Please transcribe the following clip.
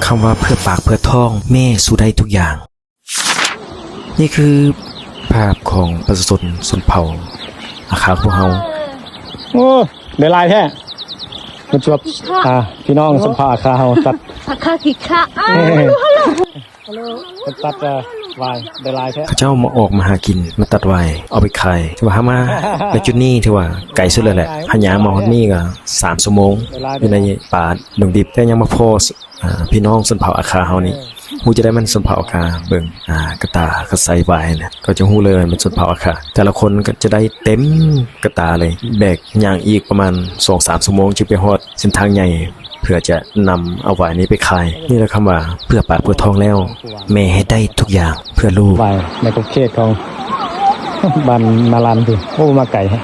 คำว่าเพื่อปากเพื่อท้องแม่สู้ได้ทุกอย่างนี่คือภาพของประชาชนชนเผ่าอาคาพวกเราโอ้เดี๋ยวลายแท้มันจวบพี่น้องชนเผ่าอาคาเฮาตัดอาคาคิคะตัดวายเดี๋ยวลายแท้เขาเจ้ามาออกมาหากินมาตัดไว้เอาไปขายถือว่ามาในจุดนี้ถือว่าไกลสุดเลยแหละพญามาฮอดนี่ก็3 ชั่วโมงอยู่ในป่าดงดิบแต่ยังมาพอพี่น้องชนเผ่าอาคาเฮานี่ฮู้จะได้มันชนเผ่าอาคาเบิ่งกระตากระไซบายนะก็จะฮู้เลยมันชนเผ่าอาคาแต่ละคนก็จะได้เต็มกระตาเลยแบกย่างอีกประมาณ 2-3 ชั่วโมงจึงไปฮอดเส้นทางใหญ่เพื่อจะนำเอาไว้นี้ไปขายนี่แหละคำว่าเพื่อปากเพื่อท้องแล้วแม่ให้ได้ทุกอย่างเพื่อลูกไปในกรุงเทพของบ้านนารันดิโอ้มาไก่ฮะ